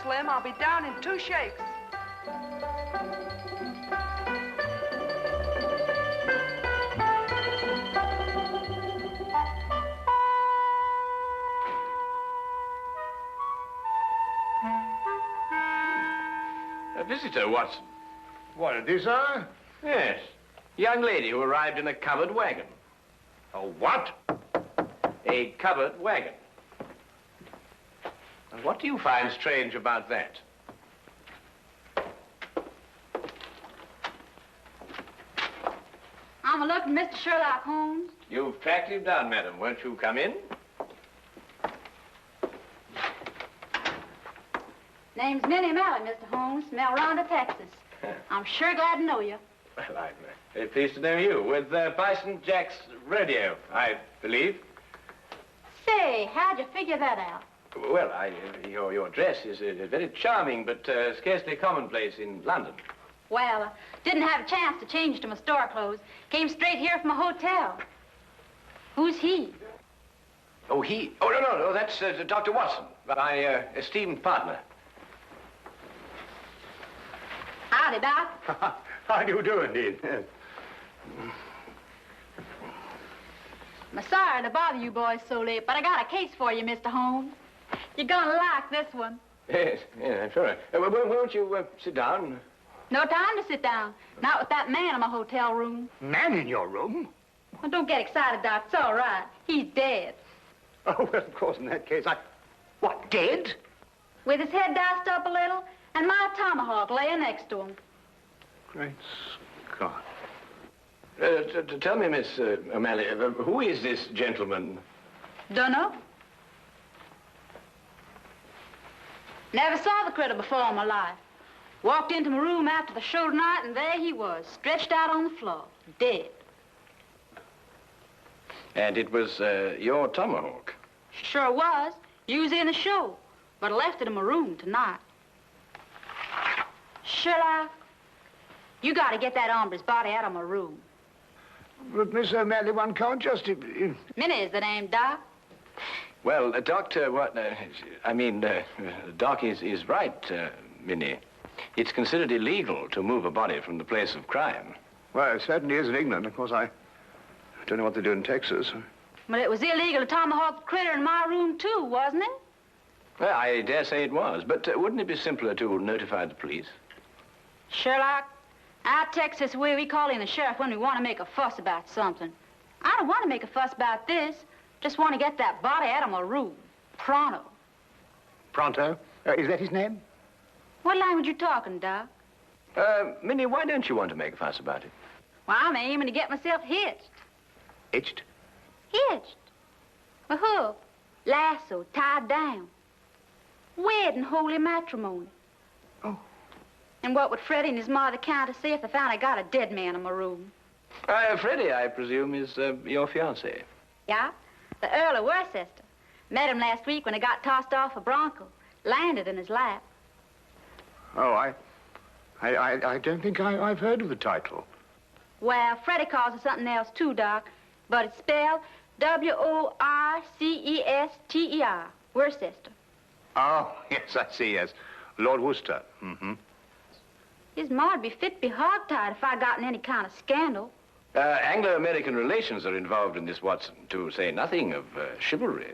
Slim. I'll be down in 2 shakes. A visitor, Watson. What, a desire? Yes. Young lady who arrived in a covered wagon. A what? A covered wagon. Now, what do you find strange about that? I'm looking for Mr. Sherlock Holmes. You've tracked him down, madam. Won't you come in? Name's Minnie Mallett, Mr. Holmes, from El Rondo, Texas. I'm sure glad to know you. Well, I'm very pleased to know you. With Bison Jack's rodeo, I believe. Say, how'd you figure that out? Well, your dress is very charming, but scarcely commonplace in London. Well, didn't have a chance to change to my store clothes. Came straight here from a hotel. Who's he? Oh, he? Oh, no, that's Dr. Watson, my esteemed partner. Howdy, Doc. How do you do, indeed? Yes. I'm sorry to bother you boys so late, but I got a case for you, Mr. Holmes. You're gonna like this one. Yes, I'm sure. Won't you sit down? No time to sit down. Not with that man in my hotel room. Man in your room? Well, don't get excited, Doc. It's all right. He's dead. Oh, well, of course, in that case, What, dead? With his head diced up a little, and my tomahawk laying next to him. Great Scott. Tell me, Miss O'Malley, who is this gentleman? Dunno. Never saw the critter before in my life. Walked into my room after the show tonight, and there he was, stretched out on the floor, dead. And it was your tomahawk? Sure was. Used in the show, but I left it in my room tonight. Sherlock, you got to get that hombre's body out of my room. But, Miss O'Malley, one can't just... Minnie is the name, Doc. Well, Doctor, Doc is right, Minnie. It's considered illegal to move a body from the place of crime. Well, it certainly is in England. Of course, I don't know what they do in Texas. But it was illegal to tomahawk the critter in my room, too, wasn't it? Well, I dare say it was, but wouldn't it be simpler to notify the police? Sherlock, our Texas way, we call in the sheriff when we want to make a fuss about something. I don't want to make a fuss about this. Just want to get that body out of my room. Pronto. Pronto? Is that his name? What language you talking, Doc? Minnie, why don't you want to make a fuss about it? Well, I'm aiming to get myself hitched. Hitched? Hitched. A hook, lasso, tied down. Wedding holy matrimony. Oh. And what would Freddie and his mother count to say if they found I got a dead man in my room? Freddie, I presume, is your fiancé. Yeah, the Earl of Worcester. Met him last week when he got tossed off a bronco. Landed in his lap. Oh, I don't think I've heard of the title. Well, Freddie calls it something else, too, Doc. But it's spelled W-O-R-C-E-S-T-E-R. Worcester. Oh, yes, I see, yes. Lord Worcester. Mm-hmm. His ma'd be fit to be hogtied if I got in any kind of scandal. Anglo-American relations are involved in this, Watson, to say nothing of chivalry.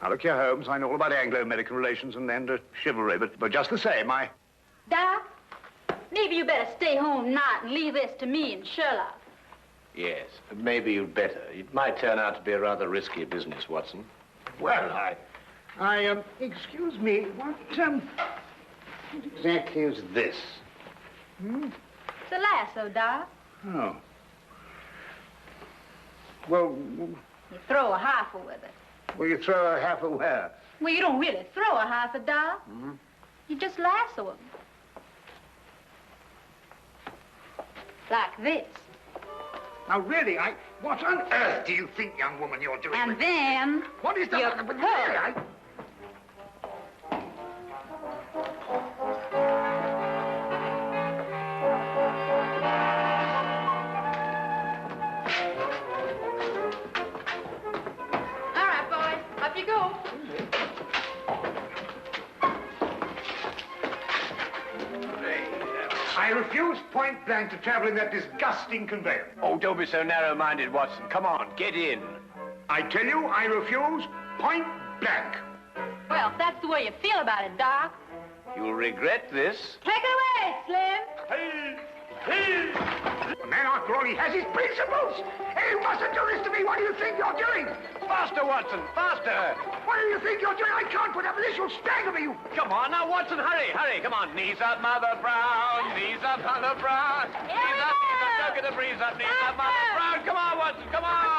Now, look here, Holmes, I know all about Anglo-American relations and chivalry, but just the same, Doc, maybe you better stay home tonight and leave this to me and Sherlock. Yes, maybe you'd better. It might turn out to be a rather risky business, Watson. Well, excuse me, what exactly is this? Hmm? It's a lasso, Doc. Oh. Well... You throw a half with it. Well, you throw a half where? Well, you don't really throw a half, Doc. Mm-hmm. You just lasso him. Like this. Now, really, what on earth do you think, young woman, you're doing? And then... What is that? You But pull. really, All right, boys. Up you go. refuse point blank to travel in that disgusting conveyance. Oh, don't be so narrow-minded, Watson. Come on, get in. I tell you, I refuse point blank. Well, if that's the way you feel about it, Doc. You'll regret this. Take it away, Slim. Hey! Hey! The man, after all, he has his principles. Hey, you mustn't do this to me. What do you think you're doing? Faster, Watson, faster. What do you think you're doing? I can't put up with this. You'll strangle me, you... Come on, now, Watson, hurry, hurry. Come on. Knees up, Mother Brown. Knees up, Mother Brown. Knees up, don't get the breeze up. Knees up, Mother Brown. Come on, Watson, come on.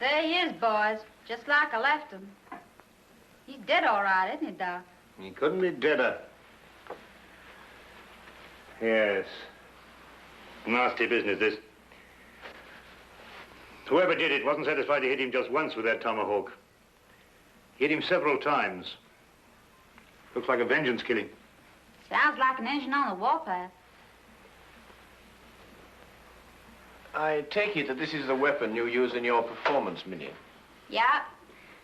There he is, boys. Just like I left him. He's dead all right, isn't he, Doc? He couldn't be deader. Yes. Nasty business, this. Whoever did it wasn't satisfied to hit him just once with that tomahawk. Hit him several times. Looks like a vengeance killing. Sounds like an engine on the warpath. I take it that this is the weapon you use in your performance, Minnie. Yeah.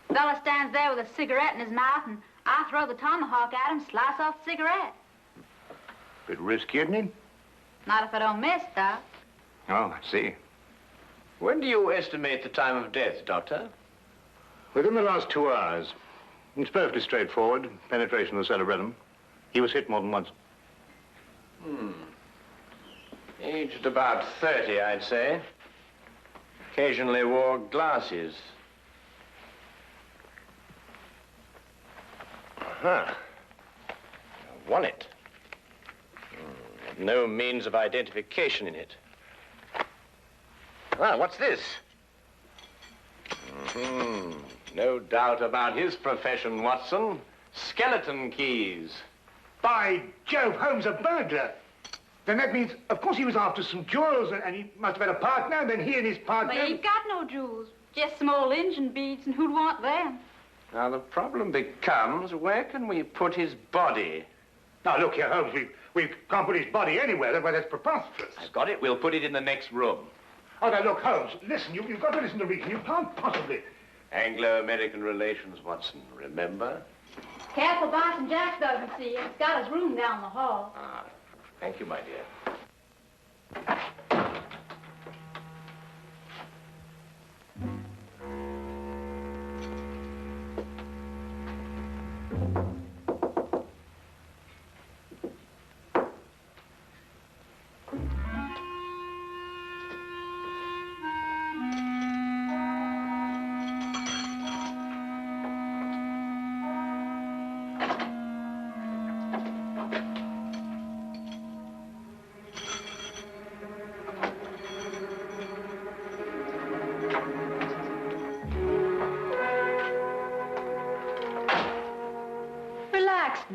Fella stands there with a cigarette in his mouth, and I throw the tomahawk at him, slice off the cigarette. Bit risky, isn't it? Not if I don't miss, Doc. Oh, I see. When do you estimate the time of death, Doctor? Within the last 2 hours. It's perfectly straightforward. Penetration of the cerebellum. He was hit more than once. Aged about 30, I'd say. Occasionally wore glasses. Huh. Wallet. No means of identification in it. Ah, what's this? No doubt about his profession, Watson. Skeleton keys. By Jove, Holmes, a burglar. Then that means, of course, he was after some jewels, and he must have had a partner, and then he and his partner... But he ain't got no jewels. Just some old engine beads, and who'd want them? Now, the problem becomes, where can we put his body? Now, look here, Holmes, we can't put his body anywhere. Well, that's preposterous. I've got it. We'll put it in the next room. Oh, now, look, Holmes, listen, you've got to listen to reason. You can't possibly... Anglo-American relations, Watson, remember? Careful, Boston Jack doesn't see you. He's got his room down the hall. Ah, thank you, my dear.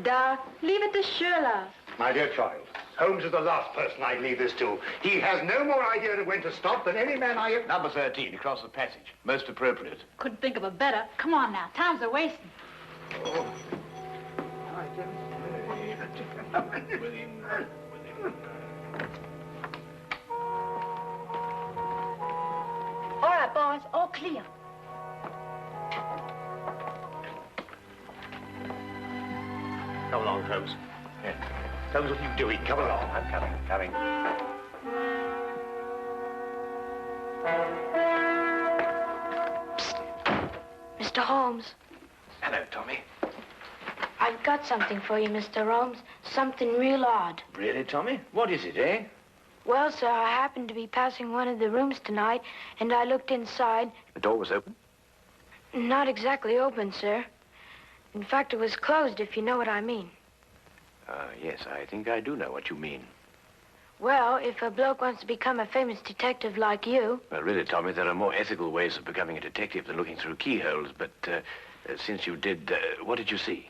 Doc, leave it to Sherlock. My dear child, Holmes is the last person I'd leave this to. He has no more idea of when to stop than any man I have... Number 13, across the passage. Most appropriate. Couldn't think of a better. Come on now, time's a wasting. Oh. All right, boys, all clear. Come along, Holmes. Yeah. Holmes, what are you doing? Come along. I'm coming. Mr. Holmes. Hello, Tommy. I've got something for you, Mr. Holmes. Something real odd. Really, Tommy? What is it, eh? Well, sir, I happened to be passing one of the rooms tonight, and I looked inside. The door was open? Not exactly open, sir. In fact, it was closed, if you know what I mean. Yes, I think I do know what you mean. Well, if a bloke wants to become a famous detective like you... Well, really, Tommy, there are more ethical ways of becoming a detective than looking through keyholes, but since you did, what did you see?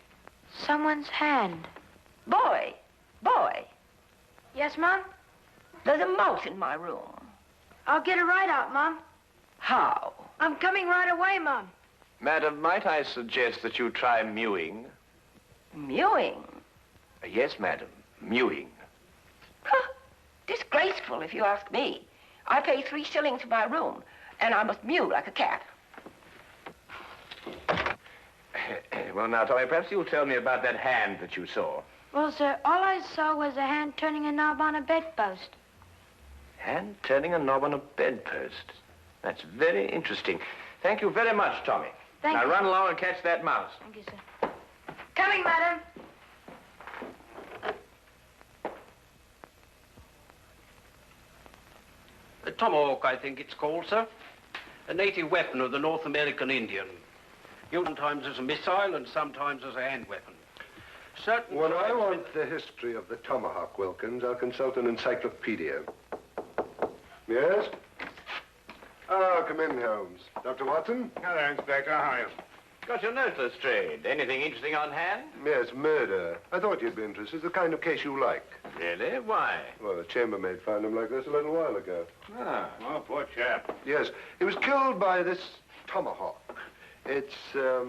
Someone's hand. Boy. Yes, Mom? There's a mouse in my room. I'll get it right out, Mom. How? I'm coming right away, Mom. Madam, might I suggest that you try mewing? Mewing? Yes, madam, mewing. Huh. Disgraceful, if you ask me. I pay 3 shillings for my room, and I must mew like a cat. Well, now, Tommy, perhaps you'll tell me about that hand that you saw. Well, sir, all I saw was a hand turning a knob on a bedpost. Hand turning a knob on a bedpost. That's very interesting. Thank you very much, Tommy. Thank now you. run along and catch that mouse. Thank you, sir. Coming, madam. A tomahawk, I think it's called, sir. A native weapon of the North American Indian. Used sometimes as a missile and sometimes as a hand weapon. Certain When I tribes- want the history of the tomahawk, Wilkins, I'll consult an encyclopedia. Yes? Oh, come in, Holmes. Dr. Watson? Hello, Inspector. How are you? Got your note, Lestrade. Anything interesting on hand? Yes, murder. I thought you'd be interested. The kind of case you like. Really? Why? Well, the chambermaid found him like this a little while ago. Ah. Oh, poor chap. Yes, he was killed by this tomahawk. It's a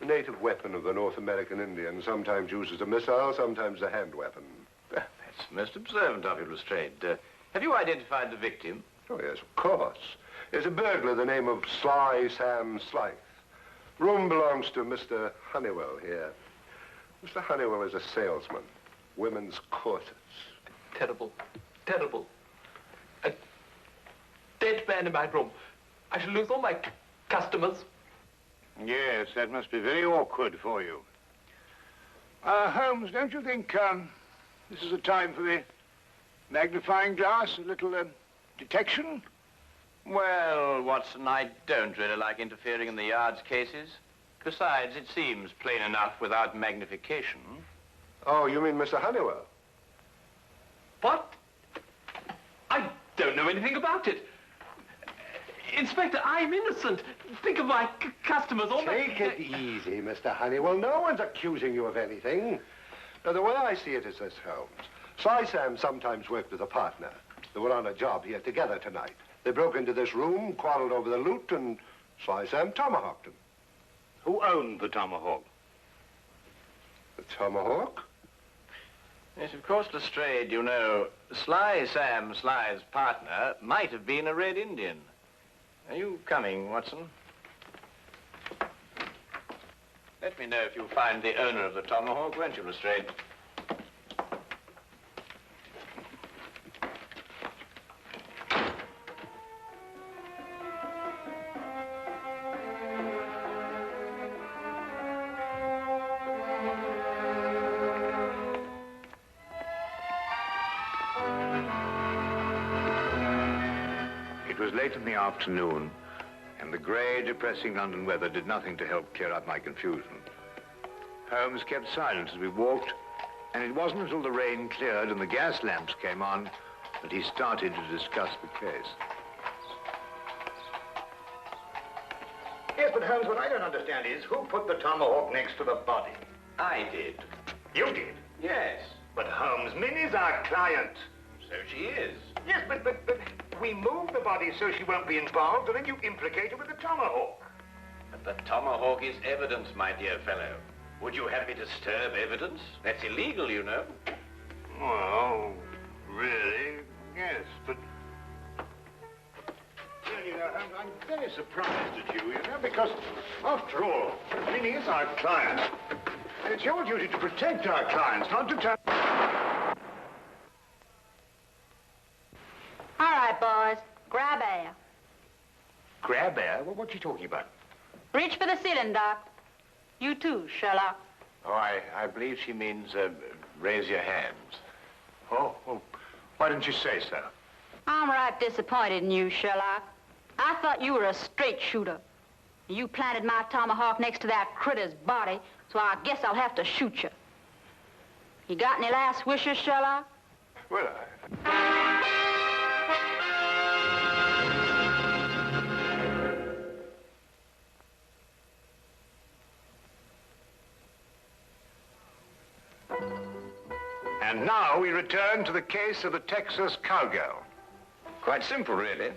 native weapon of the North American Indian, sometimes used as a missile, sometimes a hand weapon. That's most observant of you, Lestrade. Have you identified the victim? Oh, yes, of course. There's a burglar, the name of Sly Sam Slythe. Room belongs to Mr. Honeywell here. Mr. Honeywell is a salesman. Women's corsets. Terrible. Terrible. A dead man in my room. I shall lose all my customers. Yes, that must be very awkward for you. Holmes, don't you think this is a time for the magnifying glass, a little detection? Well, Watson, I don't really like interfering in the yard's cases. Besides, it seems plain enough without magnification. Oh, you mean Mr. Honeywell? What? I don't know anything about it. Inspector, I'm innocent. Think of my customers. All Take it easy, Mr. Honeywell. No one's accusing you of anything. Now, the way I see it is this, Holmes. Sly Sam sometimes worked with a partner. They were on a job here together tonight. They broke into this room, quarreled over the loot, and Sly Sam tomahawked him. Who owned the tomahawk? The tomahawk? Yes, of course, Lestrade, you know, Sly Sam Sly's partner might have been a Red Indian. Are you coming, Watson? Let me know if you find the owner of the tomahawk, won't you, Lestrade? It was late in the afternoon, and the grey, depressing London weather did nothing to help clear up my confusion. Holmes kept silent as we walked, and it wasn't until the rain cleared and the gas lamps came on that he started to discuss the case. Yes, but Holmes, what I don't understand is who put the tomahawk next to the body? I did. You did. Yes. But Holmes, Minnie's our client. So she is. Yes, but we moved the body so she won't be involved, and then you implicate her with the tomahawk. But the tomahawk is evidence, my dear fellow. Would you have me disturb evidence? That's illegal, you know. Well, really, yes, but... Well, you know, I'm very surprised at you, because, after all, Minnie is our client. And it's your duty to protect our clients, not to turn... All right, boys. Grab air. Grab air? Well, what are you talking about? Reach for the ceiling, Doc. You too, Sherlock. Oh, I believe she means, raise your hands. Oh, well, why didn't you say so? I'm right disappointed in you, Sherlock. I thought you were a straight shooter. You planted my tomahawk next to that critter's body, so I guess I'll have to shoot you. You got any last wishes, Sherlock? Well, And now we return to the case of the Texas Cowgirl. Quite simple, really.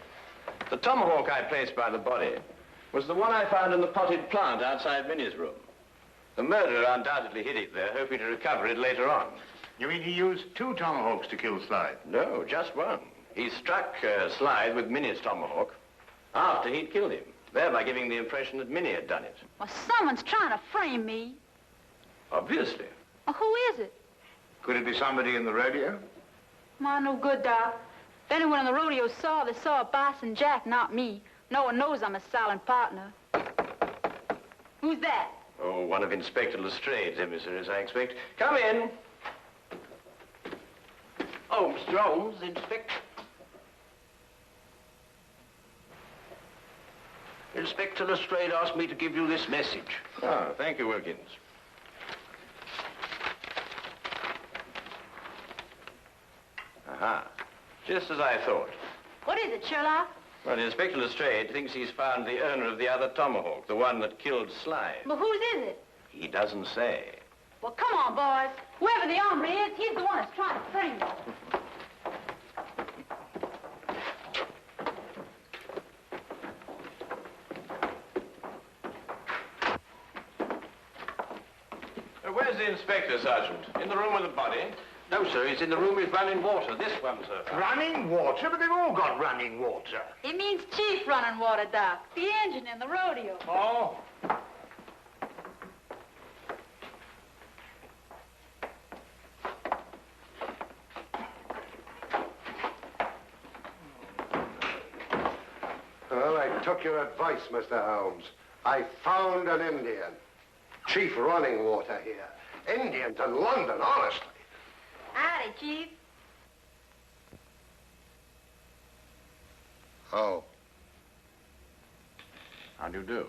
The tomahawk I placed by the body was the one I found in the potted plant outside Minnie's room. The murderer undoubtedly hid it there, hoping to recover it later on. You mean he used 2 tomahawks to kill Slide? No, just one. He struck Slide with Minnie's tomahawk after he'd killed him, thereby giving the impression that Minnie had done it. Well, someone's trying to frame me. Obviously. Well, who is it? Could it be somebody in the rodeo? My, no good, Doc. If anyone in the rodeo saw, they saw Bison Jack, not me. No one knows I'm a silent partner. Who's that? Oh, one of Inspector Lestrade's emissaries, I expect. Come in. Oh, Mr. Holmes, Inspector. Inspector Lestrade asked me to give you this message. Ah, thank you, Wilkins. Aha. Just as I thought. What is it, Sherlock? Well, Inspector Lestrade thinks he's found the owner of the other tomahawk, the one that killed Slide. But whose is it? He doesn't say. Well, come on, boys. Whoever the hombre is, he's the one that's trying to frame me. Where's the inspector, Sergeant? In the room with the body? No, sir, he's in the room with running water. This one, sir. Running water? But they've all got running water. It means Chief running water, Doc. The engine in the rodeo. Oh. Well, I took your advice, Mr. Holmes. I found an Indian. Chief running water here. Indian to London, honestly. Howdy, Chief. Oh. How do you do?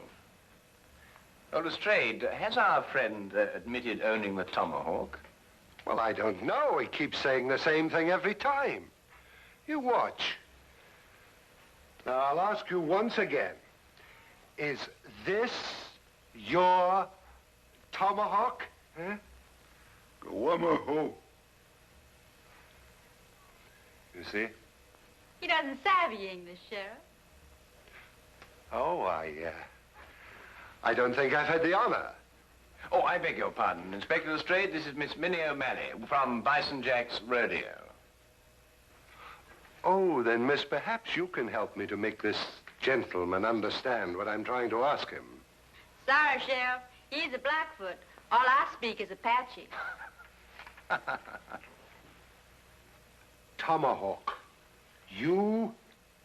Oh, Lestrade, has our friend admitted owning the tomahawk? Well, I don't know. He keeps saying the same thing every time. You watch. Now, I'll ask you once again. Is this your tomahawk? Huh? You see? He doesn't savvy English, Sheriff. Oh, I don't think I've had the honor. Oh, I beg your pardon. Inspector Lestrade, this is Miss Minnie O'Malley from Bison Jack's rodeo. Oh, then, miss, perhaps you can help me to make this gentleman understand what I'm trying to ask him. Sorry, Sheriff. He's a Blackfoot. All I speak is Apache. Tomahawk. You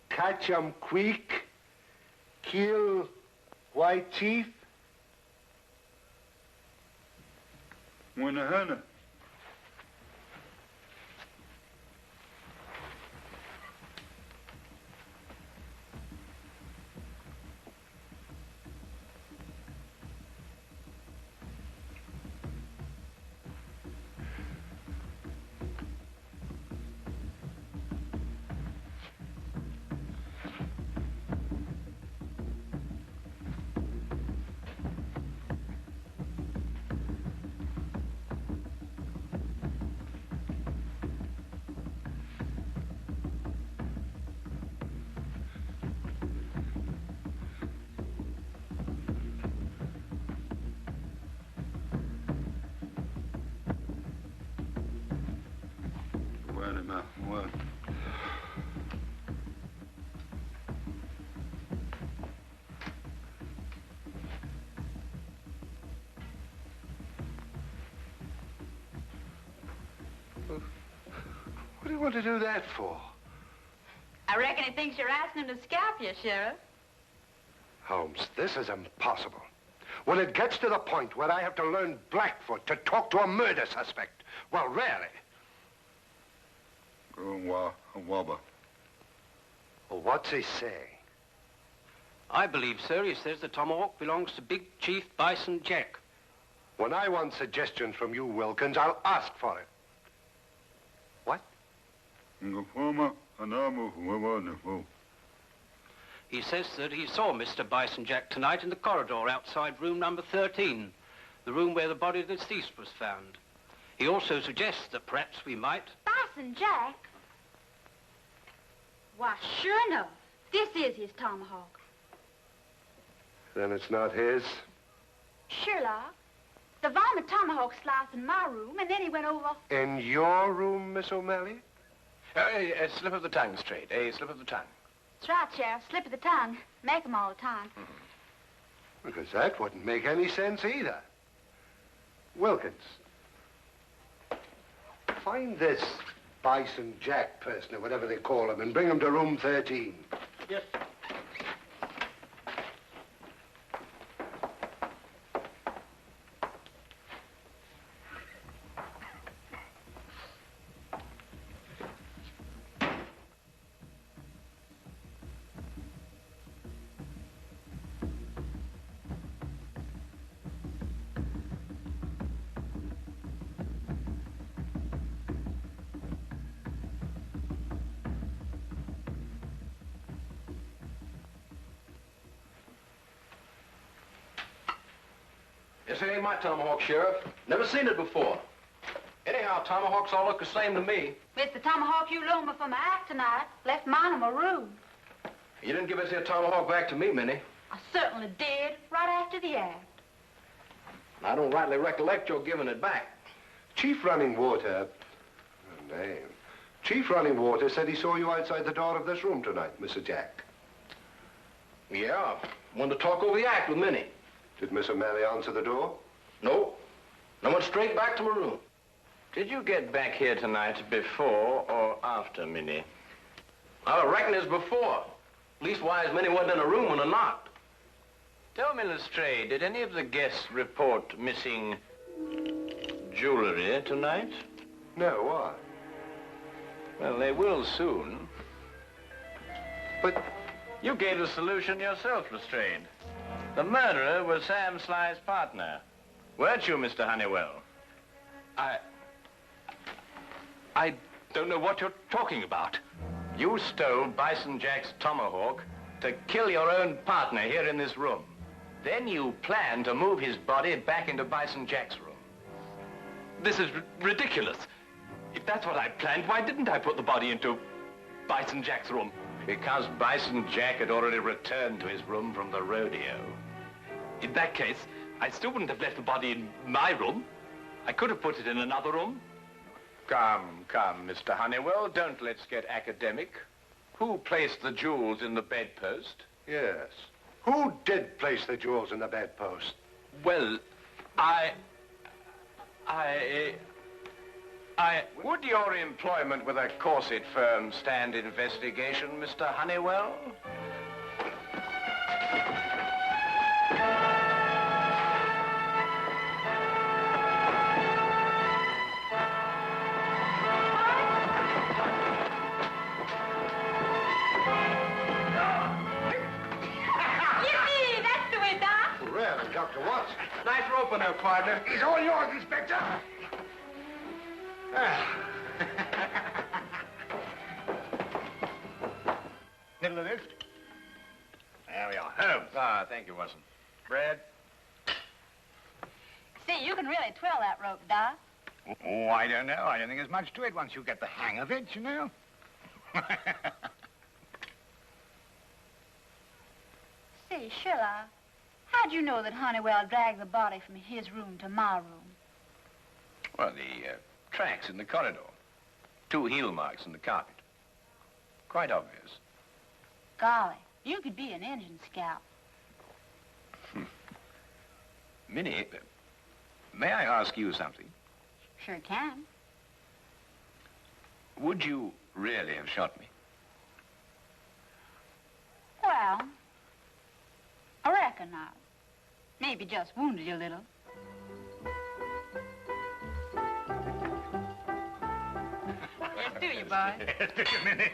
catch 'em quick, kill White Chief? Wanahana. What do you want to do that for? I reckon he thinks you're asking him to scalp you, Sheriff. Holmes, this is impossible. When it gets to the point where I have to learn Blackfoot to talk to a murder suspect, well, really. Well, what's he saying? I believe, sir, he says the tomahawk belongs to Big Chief Bison Jack. When I want suggestions from you, Wilkins, I'll ask for it. What? He says that he saw Mr. Bison Jack tonight in the corridor outside room number 13, the room where the body of the deceased was found. He also suggests that perhaps we might... Bison Jack? Why, sure enough, this is his tomahawk. Then it's not his? Sherlock, The varmint tomahawk sliced in my room, and then he went over. In your room, Miss O'Malley? A slip of the tongue, Straight. A slip of the tongue. That's right, Sheriff. Slip of the tongue. Make 'em all the time. Because that wouldn't make any sense either. Wilkins, find this Bison Jack person, or whatever they call him, and bring him to room 13. Yes. This ain't my tomahawk, Sheriff. Never seen it before. Anyhow, tomahawks all look the same to me. It's the tomahawk you loaned me for my act tonight. Left mine in my room. You didn't give us your tomahawk back to me, Minnie. I certainly did, right after the act. I don't rightly recollect your giving it back. Chief Running Water... Oh, name. Chief Running Water said he saw you outside the door of this room tonight, Mr. Jack. Yeah, wanted to talk over the act with Minnie. Did Miss O'Malley answer the door? No. I went straight back to my room. Did you get back here tonight before or after Minnie? I reckon it's before. Leastwise, Minnie wasn't in a room when I knocked. Tell me, Lestrade, did any of the guests report missing jewelry tonight? No, why? Well, they will soon. But... You gave the solution yourself, Lestrade. The murderer was Sam Sly's partner. Weren't you, Mr. Honeywell? I don't know what you're talking about. You stole Bison Jack's tomahawk to kill your own partner here in this room. Then you planned to move his body back into Bison Jack's room. This is ridiculous. If that's what I planned, why didn't I put the body into Bison Jack's room? Because Bison Jack had already returned to his room from the rodeo. In that case, I still wouldn't have left the body in my room. I could have put it in another room. Come, Mr. Honeywell, don't let's get academic. Who placed the jewels in the bedpost? Yes. Who did place the jewels in the bedpost? Well, Would your employment with a corset firm stand investigation, Mr. Honeywell? Yippee! That's the way, Doc. Really, Dr. Watson? Nice rope on there, partner. He's all yours, Inspector. Middle of the lift. There we are. Holmes. Ah, thank you, Watson. Brad? See, you can really twirl that rope, Doc. Oh, I don't know. I don't think there's much to it once you get the hang of it, you know. Say, Sherlock, how'd you know that Honeywell dragged the body from his room to my room? Well, the tracks in the corridor. 2 heel marks in the carpet. Quite obvious. Golly, you could be an engine scout. Minnie, may I ask you something? Sure can. Would you really have shot me? Well, I reckon not. Maybe just wounded you a little. Yes, do you, boy? Yes, do you, Minnie?